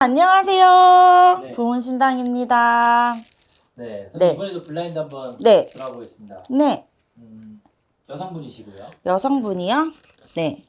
안녕하세요. 네. 보은신당입니다. 네, 선생님 네. 이번에도 블라인드 한번 네. 들어가 보겠습니다. 네. 여성분이시고요. 여성분이요? 네.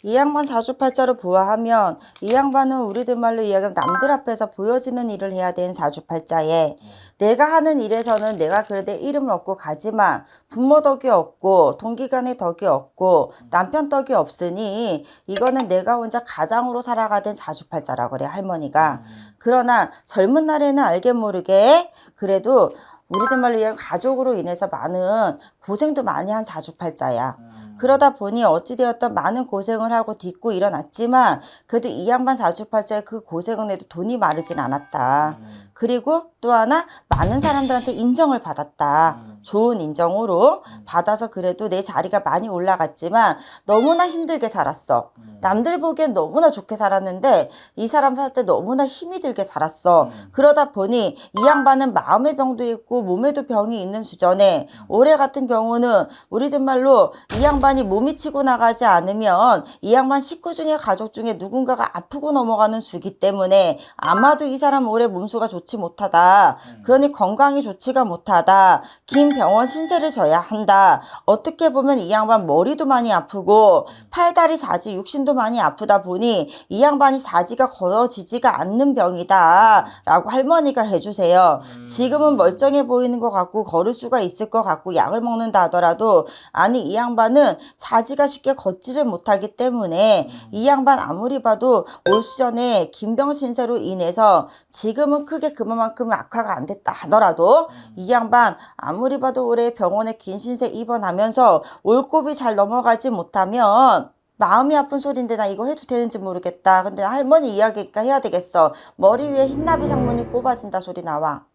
이 양반 사주팔자로 보아하면 이 양반은 우리들 말로 이야기하면 남들 앞에서 보여지는 일을 해야 되는 사주팔자에 내가 하는 일에서는 내가 그래도 이름을 얻고 가지만 부모 덕이 없고 동기간의 덕이 없고 남편 덕이 없으니 이거는 내가 혼자 가장으로 살아가던 사주팔자라고 그래 할머니가. 그러나 젊은 날에는 알게 모르게 그래도 우리들 말로 이야기하면 가족으로 인해서 많은 고생도 많이 한 사주팔자야. 그러다 보니 어찌되었던 많은 고생을 하고 딛고 일어났지만 그래도 이 양반 사주팔자에 그 고생은 해도 돈이 마르진 않았다. 그리고 또 하나 많은 사람들한테 인정을 받았다. 좋은 인정으로 받아서 그래도 내 자리가 많이 올라갔지만 너무나 힘들게 살았어. 남들 보기엔 너무나 좋게 살았는데 이 사람한테 너무나 힘이 들게 살았어. 그러다 보니 이 양반은 마음의 병도 있고 몸에도 병이 있는 수준에 올해 같은 경우는 우리들 말로 이 양반이 몸이 치고 나가지 않으면 이 양반 식구 중에 가족 중에 누군가가 아프고 넘어가는 수기 때문에 아마도 이 사람 올해 몸수가 좋지 못하다. 그러니 건강이 좋지가 못하다. 긴 병원 신세를 져야 한다. 어떻게 보면 이 양반 머리도 많이 아프고 팔다리 사지 육신도 많이 아프다 보니 이 양반이 사지가 걸어지지가 않는 병이다 라고 할머니가 해주세요. 지금은 멀쩡해 보이는 것 같고 걸을 수가 있을 것 같고 약을 먹는다 하더라도 아니 이 양반은 사지가 쉽게 걷지를 못하기 때문에 이 양반 아무리 봐도 올 수전에 긴병 신세로 인해서 지금은 크게 그만큼 악화가 안 됐다 하더라도 이 양반 아무리 봐도 올해 병원에 긴 신세 입원하면서 올곱이 잘 넘어가지 못하면 마음이 아픈 소린데 나 이거 해도 되는지 모르겠다. 근데 할머니 이야기니까 해야 되겠어. 머리 위에 흰나비 상문이 꼽아진다 소리 나와.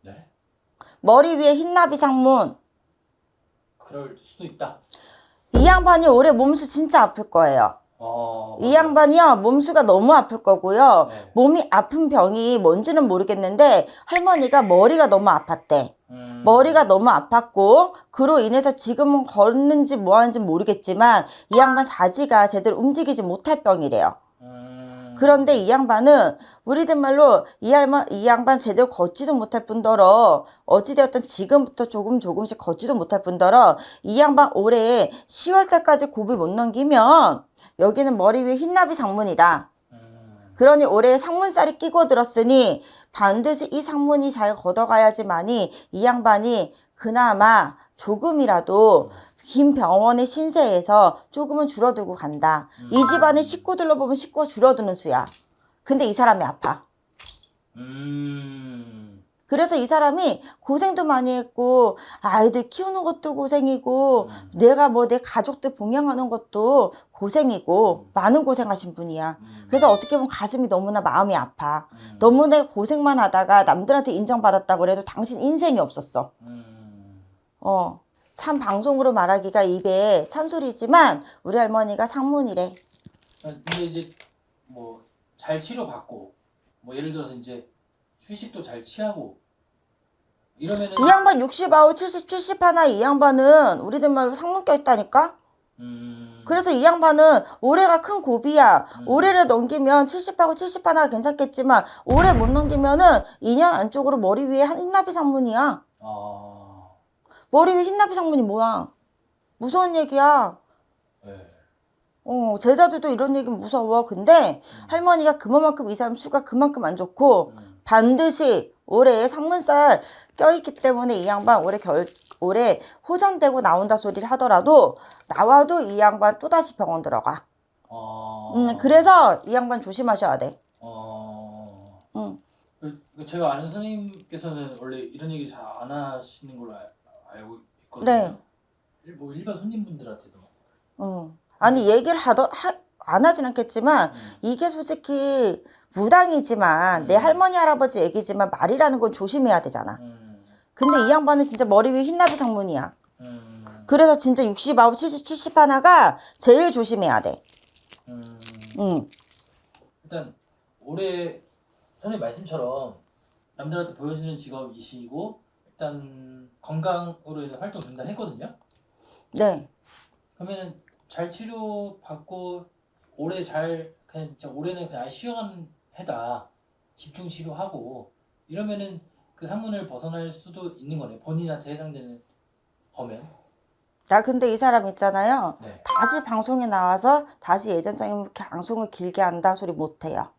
네? 머리 위에 흰나비 상문. 그럴 수도 있다. 이 양반이 올해 몸수 진짜 아플 거예요. 이 양반이요 몸수가 너무 아플 거고요. 네. 몸이 아픈 병이 뭔지는 모르겠는데 할머니가 머리가 너무 아팠대. 머리가 너무 아팠고 그로 인해서 지금은 걷는지 뭐 하는지 모르겠지만 이 양반 사지가 제대로 움직이지 못할 병이래요. 그런데 이 양반은 우리들 말로 이 양반 제대로 걷지도 못할 뿐더러 어찌되었든 지금부터 조금씩 걷지도 못할 뿐더러 이 양반 올해 10월 달까지 고비 못 넘기면 여기는 머리 위에 흰나비 상문이다. 그러니 올해 상문살이 끼고 들었으니 반드시 이 상문이 잘 걷어가야지만이 이 양반이 그나마 조금이라도 긴 병원의 신세에서 조금은 줄어들고 간다. 이 집안의 식구들로 보면 식구가 줄어드는 수야. 근데 이 사람이 아파. 그래서 이 사람이 고생도 많이 했고 아이들 키우는 것도 고생이고 내가 뭐 내 가족들 봉양하는 것도 고생이고 많은 고생하신 분이야. 그래서 어떻게 보면 가슴이 너무나 마음이 아파. 너무나 고생만 하다가 남들한테 인정받았다고 그래도 당신 인생이 없었어. 참 방송으로 말하기가 입에 찬소리지만 우리 할머니가 상문이래. 근데 이제 뭐 잘 치료받고 뭐 예를 들어서 이제 휴식도 잘 취하고 이러면은 이 양반 69, 70, 70 하나 이 양반은 우리들 말로 상문 껴있다니까? 그래서 이 양반은 올해가 큰 고비야. 올해를 넘기면 70하고 70 하나가 괜찮겠지만 올해 못 넘기면은 2년 안쪽으로 머리 위에 흰나비 상문이야. 머리 위에 흰나비 상문이 뭐야? 무서운 얘기야. 네. 제자들도 이런 얘기면 무서워. 근데 할머니가 그만큼 이 사람 수가 그만큼 안 좋고 반드시 올해 상문살 껴있기 때문에 이 양반 올해 호전되고 나온다 소리를 하더라도 나와도 이 양반 또다시 병원 들어가. 그래서 이 양반 조심하셔야 돼. 제가 아는 선생님께서는 원래 이런 얘기 잘 안 하시는 걸로 알고 있거든요. 네. 뭐 일반 손님분들한테도. 아니 얘기를 안 하진 않겠지만 이게 솔직히 무당이지만 내 할머니 할아버지 얘기지만 말이라는 건 조심해야 되잖아. 근데 이 양반은 진짜 머리 위에 흰나비 상문이야. 그래서 진짜 69, 70, 70 하나가 제일 조심해야 돼. 일단 올해 선생님 말씀처럼 남들한테 보여주는 직업이시고 일단 건강으로 인해 활동 중단했거든요. 네. 그러면은 잘 치료받고 올해 잘 그냥 진짜 올해는 그냥 아예 쉬어가는 해다 집중 치료하고 이러면은 그 상문을 벗어날 수도 있는 거네. 본인한테 해당되는 거면. 나 근데 이 사람 있잖아요. 네. 다시 방송에 나와서 다시 예전처럼 이렇게 방송을 길게 한다 소리 못해요.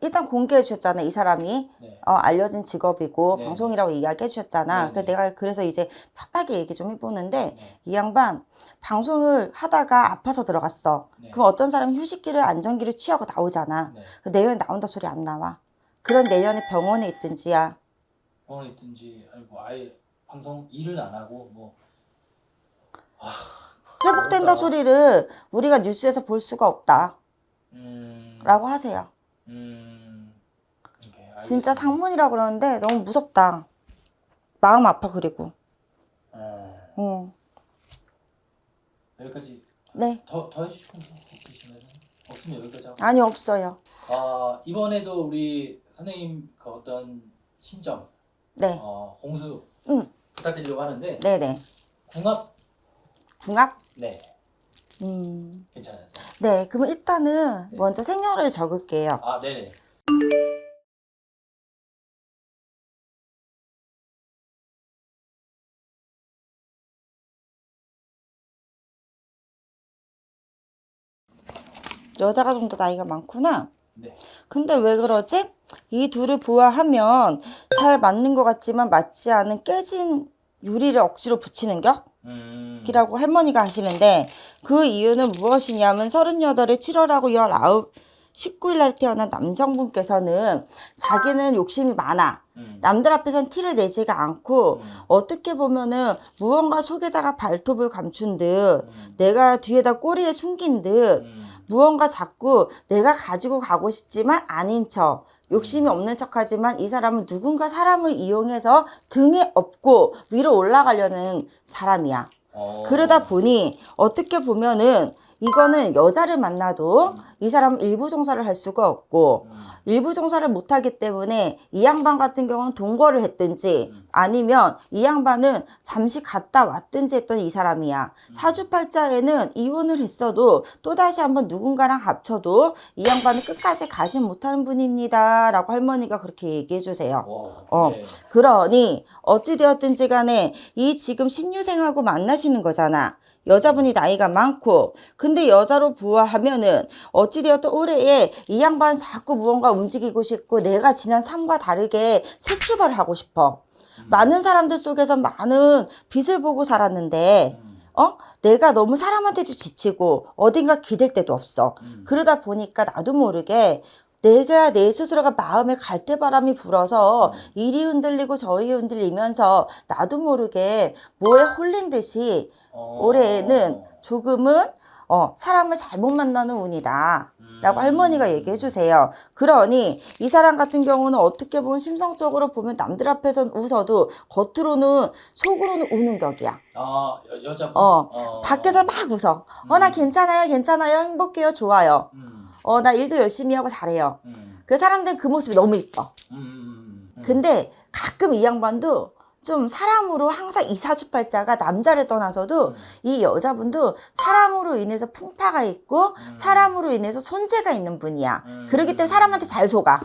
일단 공개해 주셨잖아, 이 사람이. 네. 알려진 직업이고 네. 방송이라고 이야기해 주셨잖아. 네. 내가 그래서 이제 편하게 얘기 좀 해보는데 네. 이 양반 방송을 하다가 아파서 들어갔어. 네. 그럼 어떤 사람은 휴식기를 안정기를 취하고 나오잖아. 네. 내년에 나온다 소리 안 나와. 그런 내년에 병원에 있든지야. 병원에 있든지 아니 뭐 아예 방송 일을 안 하고 뭐 회복된다 어렵다. 소리를 우리가 뉴스에서 볼 수가 없다. 라고 하세요. 오케이, 진짜 알겠습니다. 상문이라고 그러는데 너무 무섭다. 마음 아파 그리고. 여기까지. 네. 더 해주실 분 있으시면 없으면 여기까지 하고. 아니 없어요. 이번에도 우리 선생님 그 어떤 신점 네. 공수 부탁드리려고 하는데 네네. 궁합 궁합? 네 괜찮아요. 네. 그럼 일단은 네. 먼저 생년월일 적을게요. 네네. 여자가 좀 더 나이가 많구나. 네. 근데 왜 그러지? 이 둘을 보아하면 잘 맞는 것 같지만 맞지 않은 깨진 유리를 억지로 붙이는 격이라고 할머니가 하시는데 그 이유는 무엇이냐면 38에 7월하고 19, 19일 날 태어난 남성분께서는 자기는 욕심이 많아. 남들 앞에선 티를 내지가 않고 어떻게 보면은 무언가 속에다가 발톱을 감춘 듯 내가 뒤에다 꼬리에 숨긴 듯 무언가 자꾸 내가 가지고 가고 싶지만 아닌 척 욕심이 없는 척하지만 이 사람은 누군가 사람을 이용해서 등에 업고 위로 올라가려는 사람이야. 그러다 보니 어떻게 보면은 이거는 여자를 만나도 이 사람은 일부 종사를 할 수가 없고 일부 종사를 못하기 때문에 이 양반 같은 경우는 동거를 했든지 아니면 이 양반은 잠시 갔다 왔든지 했던 이 사람이야. 사주팔자에는 이혼을 했어도 또다시 한번 누군가랑 합쳐도 이 양반은 끝까지 가지 못하는 분입니다 라고 할머니가 그렇게 얘기해 주세요. 네. 그러니 어찌되었든지 간에 이 지금 신유생하고 만나시는 거잖아. 여자분이 나이가 많고 근데 여자로 보아하면은 어찌되었든 올해에 이 양반 자꾸 무언가 움직이고 싶고 내가 지난 삶과 다르게 새 출발을 하고 싶어. 많은 사람들 속에서 많은 빛을 보고 살았는데 내가 너무 사람한테도 지치고 어딘가 기댈 데도 없어. 그러다 보니까 나도 모르게 내가 내 스스로가 마음에 갈대바람이 불어서 이리 흔들리고 저리 흔들리면서 나도 모르게 뭐에 홀린 듯이 올해는 조금은 사람을 잘못 만나는 운이다 라고 할머니가 얘기해 주세요. 그러니 이 사람 같은 경우는 어떻게 보면 심성적으로 보면 남들 앞에서는 웃어도 겉으로는 속으로는 우는 격이야. 여자분. 밖에서 막 웃어. 나 괜찮아요, 괜찮아요, 행복해요, 좋아요. 나 일도 열심히 하고 잘해요. 그 사람들은 그 모습이 너무 이뻐. 근데 가끔 이 양반도 좀 사람으로 항상 이 사주팔자가 남자를 떠나서도 이 여자분도 사람으로 인해서 풍파가 있고 사람으로 인해서 손재가 있는 분이야. 그렇기 때문에 사람한테 잘 속아.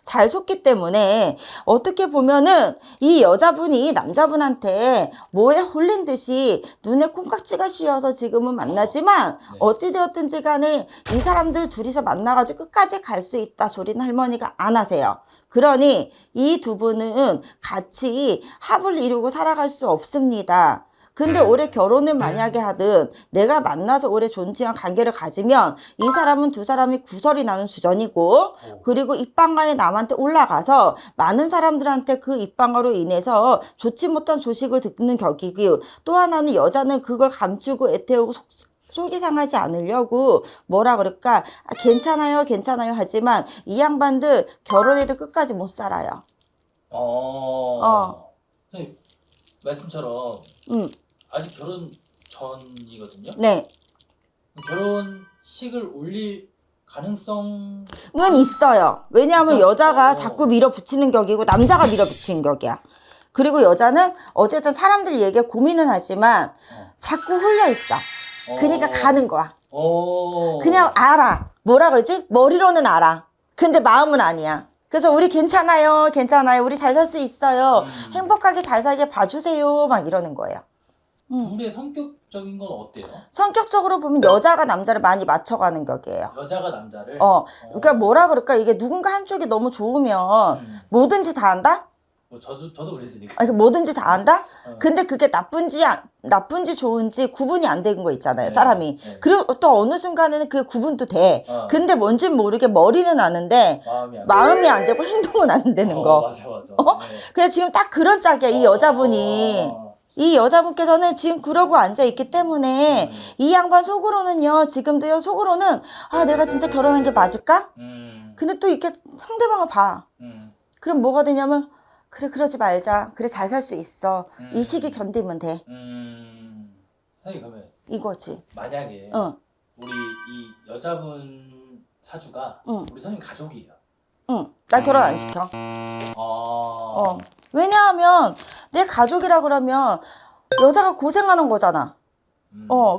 잘 속기 때문에 어떻게 보면은 이 여자분이 남자분한테 뭐에 홀린 듯이 눈에 콩깍지가 씌어서 지금은 만나지만 어찌되었든지 간에 이 사람들 둘이서 만나가지고 끝까지 갈 수 있다 소리는 할머니가 안 하세요. 그러니 이 두 분은 같이 합을 이루고 살아갈 수 없습니다. 근데 올해 결혼을 만약에 하든 내가 만나서 올해 존재한 관계를 가지면 이 사람은 두 사람이 구설이 나는 수전이고 그리고 입방아에 남한테 올라가서 많은 사람들한테 그 입방아로 인해서 좋지 못한 소식을 듣는 격이고 또 하나는 여자는 그걸 감추고 애태우고 속이 상하지 않으려고 뭐라 그럴까 괜찮아요 괜찮아요 하지만 이 양반들 결혼해도 끝까지 못 살아요. 선생님 말씀처럼 아직 결혼 전이거든요. 네. 결혼식을 올릴 가능성은 있어요. 왜냐하면 일단, 여자가 자꾸 밀어붙이는 격이고 남자가 밀어붙이는 격이야. 그리고 여자는 어쨌든 사람들 얘기에 고민은 하지만 자꾸 홀려 있어. 그러니까 가는 거야. 그냥 알아. 뭐라 그러지? 머리로는 알아. 근데 마음은 아니야. 그래서 우리 괜찮아요. 괜찮아요. 우리 잘 살 수 있어요. 행복하게 잘 살게 봐주세요. 막 이러는 거예요. 둘의 성격적인 건 어때요? 성격적으로 보면 여자가 남자를 많이 맞춰가는 격이에요. 여자가 남자를? 그러니까 뭐라 그럴까? 이게 누군가 한쪽이 너무 좋으면 뭐든지 다 한다? 뭐 저도 그랬으니까. 아니, 뭐든지 다 한다? 근데 그게 나쁜지 좋은지 구분이 안 되는 거 있잖아요, 사람이. 네. 그리고 또 어느 순간에는 그 구분도 돼. 근데 뭔진 모르게 머리는 아는데 마음이 안 되고 행동은 안 되는 거. 맞아. 그래서 지금 딱 그런 짝이야, 이 여자분이. 이 여자분께서는 지금 그러고 앉아있기 때문에 이 양반 속으로는요, 지금도요, 속으로는 아, 내가 진짜 결혼한 게 맞을까? 근데 또 이렇게 상대방을 봐. 그럼 뭐가 되냐면 그래, 그러지 말자. 그래, 잘 살 수 있어. 이 시기 견디면 돼. 선생님, 그러면 이거지. 만약에 우리 이 여자분 사주가 우리 선생님 가족이에요. 나 결혼 안 시켜. 왜냐하면 내 가족이라 그러면 여자가 고생하는 거잖아.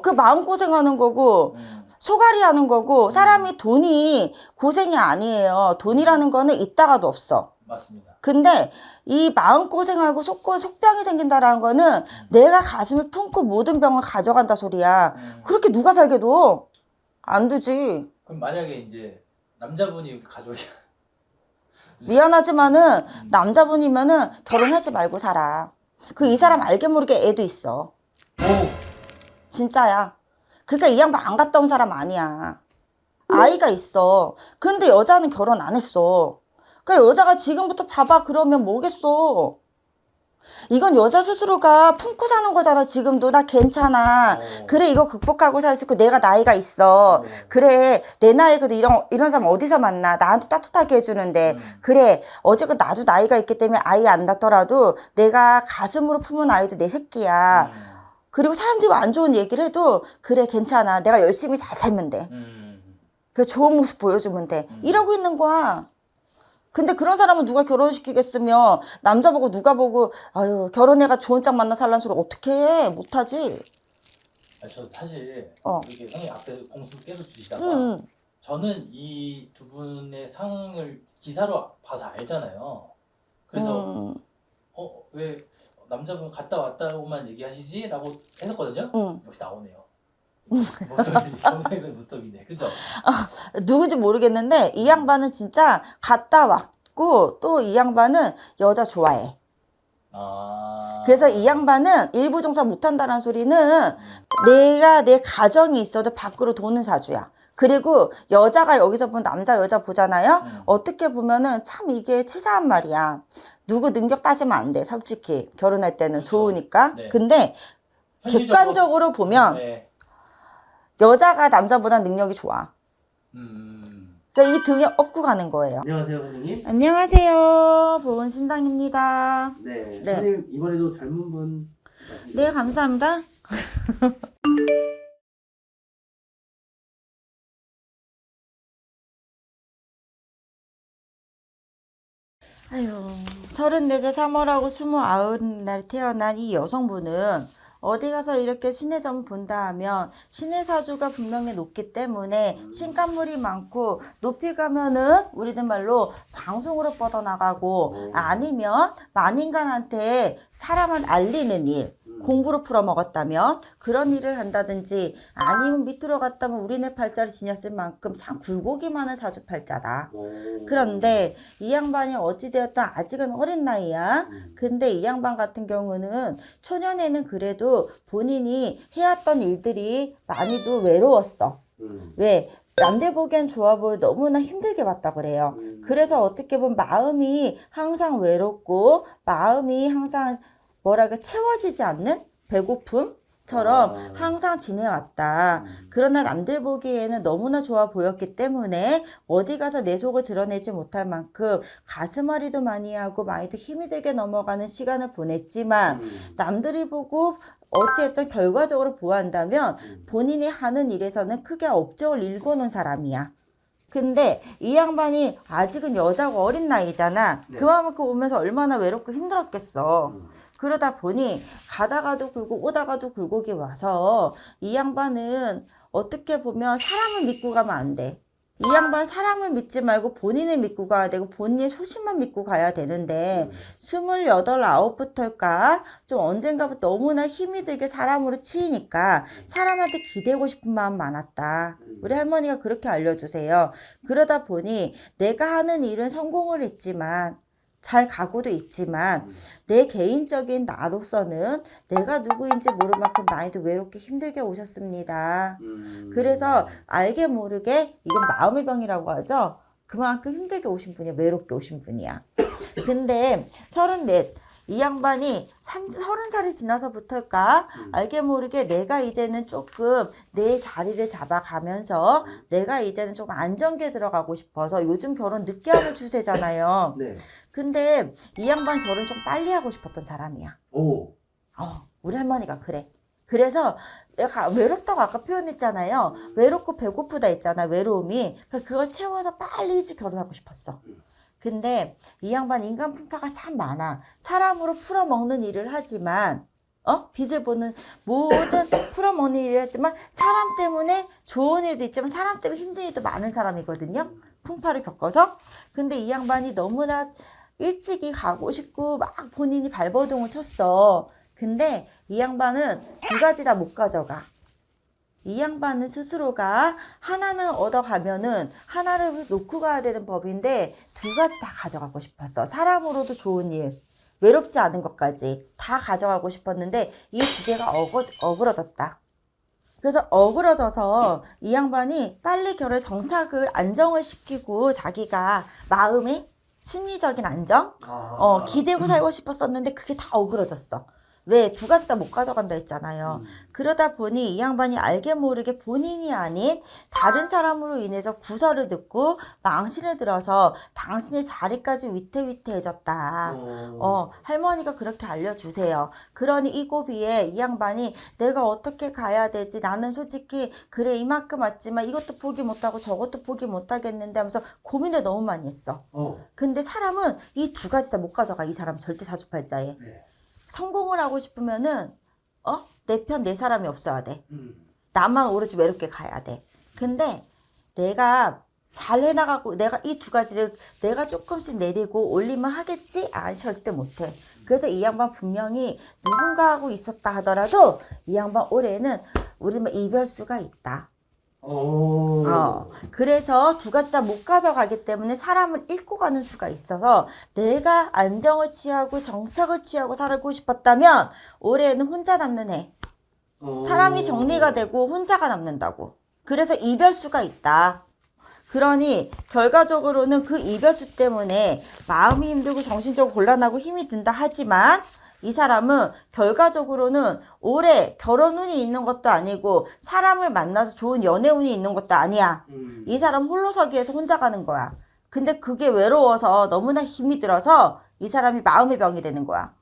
그 마음 고생하는 거고 소갈이 하는 거고 사람이 돈이 고생이 아니에요. 돈이라는 거는 있다가도 없어. 맞습니다. 근데 이 마음고생하고 속병이 생긴다라는 거는 내가 가슴에 품고 모든 병을 가져간다 소리야. 그렇게 누가 살게 둬? 안 두지. 그럼 만약에 이제 남자분이 가족이야. 미안하지만은 남자분이면은 결혼하지 말고 살아. 그 이 사람 알게 모르게 애도 있어. 진짜야. 그러니까 이 양반 안 갔다 온 사람 아니야. 아이가 있어. 근데 여자는 결혼 안 했어. 그러니까 여자가 지금부터 봐봐 그러면 뭐겠어. 이건 여자 스스로가 품고 사는 거잖아. 지금도 나 괜찮아. 그래, 이거 극복하고 살 수 있고 내가 나이가 있어. 그래, 내 나이에 그래도 이런 사람 어디서 만나. 나한테 따뜻하게 해주는데. 그래, 어쨌든 나도 나이가 있기 때문에 아이 안 낳더라도 내가 가슴으로 품은 아이도 내 새끼야. 그리고 사람들이 안 좋은 얘기를 해도 그래, 괜찮아. 내가 열심히 잘 살면 돼. 그 좋은 모습 보여주면 돼. 이러고 있는 거야. 근데 그런 사람은 누가 결혼시키겠으며 남자 보고 누가 보고 아유 결혼해가 좋은 짝 만나 살란 소리 어떻게 해? 못하지. 저 사실 이렇게 선생님 앞에 공수 계속 주시다가 저는 이 두 분의 상을 기사로 봐서 알잖아요. 그래서 왜 남자분 갔다 왔다고만 얘기하시지? 라고 했었거든요. 역시 나오네요. 목소리, 정상에서 목소리네. 그죠? 누군지 모르겠는데 이 양반은 진짜 갔다 왔고 또 이 양반은 여자 좋아해. 그래서 이 양반은 일부 종사 못한다는 소리는 내가 내 가정이 있어도 밖으로 도는 사주야. 그리고 여자가 여기서 보면 남자 여자 보잖아요. 어떻게 보면은 참 이게 치사한 말이야. 누구 능력 따지면 안 돼. 솔직히 결혼할 때는 그쵸. 좋으니까. 네. 근데 객관적으로 보면 여자가 남자보다 능력이 좋아. 그러니까 이 등에 업고 가는 거예요. 안녕하세요, 선생님. 안녕하세요. 보은신당입니다. 네, 네. 선생님 이번에도 젊은 분 말씀드릴게요. 네, 감사합니다. 아유, 34세 3월하고 29날 태어난 이 여성분은 어디 가서 이렇게 신의 점을 본다 하면 신의 사주가 분명히 높기 때문에 신간물이 많고 높이 가면은 우리들 말로 방송으로 뻗어나가고 아니면 만인간한테 사람을 알리는 일 공부로 풀어먹었다면 그런 일을 한다든지 아니면 밑으로 갔다면 우리네 팔자를 지녔을 만큼 참 굴곡이 많은 사주팔자다. 그런데 이 양반이 어찌되었든 아직은 어린 나이야. 근데 이 양반 같은 경우는 초년에는 그래도 본인이 해왔던 일들이 많이도 외로웠어. 왜? 남들 보기엔 좋아 보여 너무나 힘들게 봤다 그래요. 그래서 어떻게 보면 마음이 항상 외롭고 마음이 항상 뭐랄까 채워지지 않는 배고픔처럼 항상 지내왔다. 그러나 남들 보기에는 너무나 좋아 보였기 때문에 어디 가서 내 속을 드러내지 못할 만큼 가슴앓이도 많이 하고 많이도 힘이 들게 넘어가는 시간을 보냈지만 남들이 보고 어찌했든 결과적으로 보한다면 본인이 하는 일에서는 크게 업적을 일궈놓은 사람이야. 근데 이 양반이 아직은 여자고 어린 나이잖아. 네. 그만큼 오면서 얼마나 외롭고 힘들었겠어. 그러다 보니 가다가도 굴곡 오다가도 굴곡이 와서 이 양반은 어떻게 보면 사람을 믿고 가면 안 돼. 이 양반 사람을 믿지 말고 본인을 믿고 가야 되고 본인의 소신만 믿고 가야 되는데 28, 9부터일까 좀 언젠가부터 너무나 힘이 들게 사람으로 치이니까 사람한테 기대고 싶은 마음 많았다. 우리 할머니가 그렇게 알려주세요. 그러다 보니 내가 하는 일은 성공을 했지만 잘 가고도 있지만 내 개인적인 나로서는 내가 누구인지 모를 만큼 많이도 외롭게 힘들게 오셨습니다. 그래서 알게 모르게 이건 마음의 병이라고 하죠. 그만큼 힘들게 오신 분이야. 외롭게 오신 분이야. 근데 34 이 양반이 30살이 지나서부터일까 알게 모르게 내가 이제는 조금 내 자리를 잡아가면서 내가 이제는 조금 안정기에 들어가고 싶어서 요즘 결혼 늦게 하는 추세잖아요. 네. 근데 이 양반 결혼 좀 빨리 하고 싶었던 사람이야. 오. 우리 할머니가 그래. 그래서 내가 외롭다고 아까 표현했잖아요. 외롭고 배고프다 했잖아. 외로움이. 그걸 채워서 빨리 일찍 결혼하고 싶었어. 근데 이 양반 인간 풍파가 참 많아. 사람으로 풀어먹는 일을 하지만 빚을 보는 모든 풀어먹는 일을 하지만 사람 때문에 좋은 일도 있지만 사람 때문에 힘든 일도 많은 사람이거든요. 풍파를 겪어서. 근데 이 양반이 너무나 일찍이 가고 싶고 막 본인이 발버둥을 쳤어. 근데 이 양반은 두 가지 다 못 가져가. 이 양반은 스스로가 하나는 얻어가면은 하나를 놓고 가야 되는 법인데 두 가지 다 가져가고 싶었어. 사람으로도 좋은 일, 외롭지 않은 것까지 다 가져가고 싶었는데 이 두 개가 어그러졌다. 그래서 어그러져서 이 양반이 빨리 결혼 정착을 안정을 시키고 자기가 마음의 심리적인 안정, 기대고 살고 싶었었는데 그게 다 어그러졌어. 왜? 두 가지 다 못 가져간다 했잖아요. 그러다 보니 이 양반이 알게 모르게 본인이 아닌 다른 사람으로 인해서 구설을 듣고 망신을 들어서 당신의 자리까지 위태위태해졌다. 할머니가 그렇게 알려주세요. 그러니 이 고비에 이 양반이 내가 어떻게 가야 되지? 나는 솔직히 그래 이만큼 왔지만 이것도 포기 못하고 저것도 포기 못하겠는데 하면서 고민을 너무 많이 했어. 근데 사람은 이 두 가지 다 못 가져가. 이 사람 절대 사주팔자에. 네. 성공을 하고 싶으면은 내 편 내 사람이 없어야 돼. 나만 오로지 외롭게 가야 돼. 근데 내가 잘 해나가고 내가 이 두 가지를 내가 조금씩 내리고 올리면 하겠지? 아니 절대 못해. 그래서 이 양반 분명히 누군가하고 있었다 하더라도 이 양반 올해는 우리 이별수가 있다. 그래서 두 가지 다 못 가져가기 때문에 사람을 잃고 가는 수가 있어서 내가 안정을 취하고 정착을 취하고 살고 싶었다면 올해는 혼자 남는 해. 사람이 정리가 되고 혼자가 남는다고. 그래서 이별수가 있다. 그러니 결과적으로는 그 이별수 때문에 마음이 힘들고 정신적으로 곤란하고 힘이 든다 하지만 이 사람은 결과적으로는 올해 결혼운이 있는 것도 아니고 사람을 만나서 좋은 연애운이 있는 것도 아니야. 이 사람 홀로서기에서 혼자 가는 거야. 근데 그게 외로워서 너무나 힘이 들어서 이 사람이 마음의 병이 되는 거야.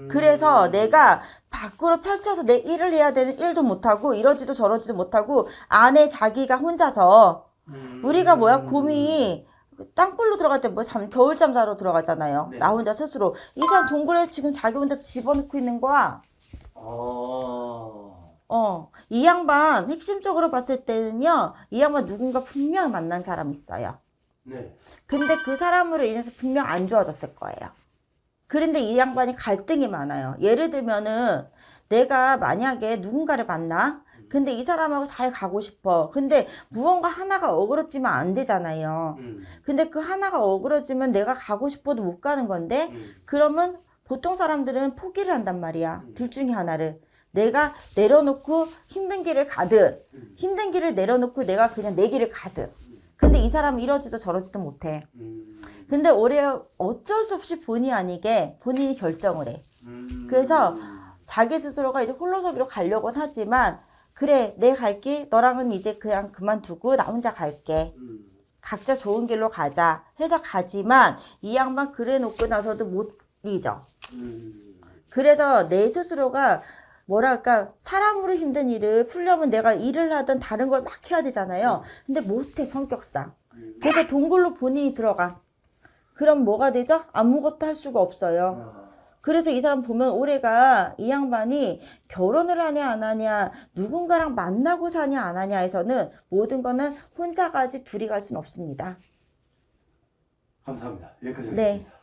그래서 내가 밖으로 펼쳐서 내 일을 해야 되는 일도 못하고 이러지도 저러지도 못하고 안에 자기가 혼자서 우리가 곰이 땅굴로 들어갈 때 겨울잠 자러 들어가잖아요. 네. 나 혼자 스스로. 이 사람 동굴에 지금 자기 혼자 집어넣고 있는 거야. 이 양반 핵심적으로 봤을 때는요. 이 양반 누군가 분명 만난 사람 있어요. 네. 근데 그 사람으로 인해서 분명 안 좋아졌을 거예요. 그런데 이 양반이 갈등이 많아요. 예를 들면은 내가 만약에 누군가를 만나? 근데 이 사람하고 잘 가고 싶어. 근데 무언가 하나가 어그러지면 안 되잖아요. 근데 그 하나가 어그러지면 내가 가고 싶어도 못 가는 건데 그러면 보통 사람들은 포기를 한단 말이야. 둘 중에 하나를. 내가 내려놓고 힘든 길을 가든 힘든 길을 내려놓고 내가 그냥 내 길을 가든. 근데 이 사람은 이러지도 저러지도 못해. 근데 올해 어쩔 수 없이 본의 아니게 본인이 결정을 해. 그래서 자기 스스로가 이제 홀로서기로 가려고는 하지만 그래, 내 갈게. 너랑은 이제 그냥 그만두고 나 혼자 갈게. 각자 좋은 길로 가자 해서 가지만 이 양반 그래 놓고 나서도 못 잊어. 그래서 내 스스로가 뭐랄까 사람으로 힘든 일을 풀려면 내가 일을 하든 다른 걸 막 해야 되잖아요. 근데 못해 성격상. 그래서 동굴로 본인이 들어가. 그럼 뭐가 되죠? 아무것도 할 수가 없어요. 그래서 이 사람 보면 올해가 이 양반이 결혼을 하냐 안 하냐, 누군가랑 만나고 사냐 안 하냐에서는 모든 거는 혼자 가지 둘이 갈 수는 없습니다. 감사합니다. 여기까지 네. 하겠습니다.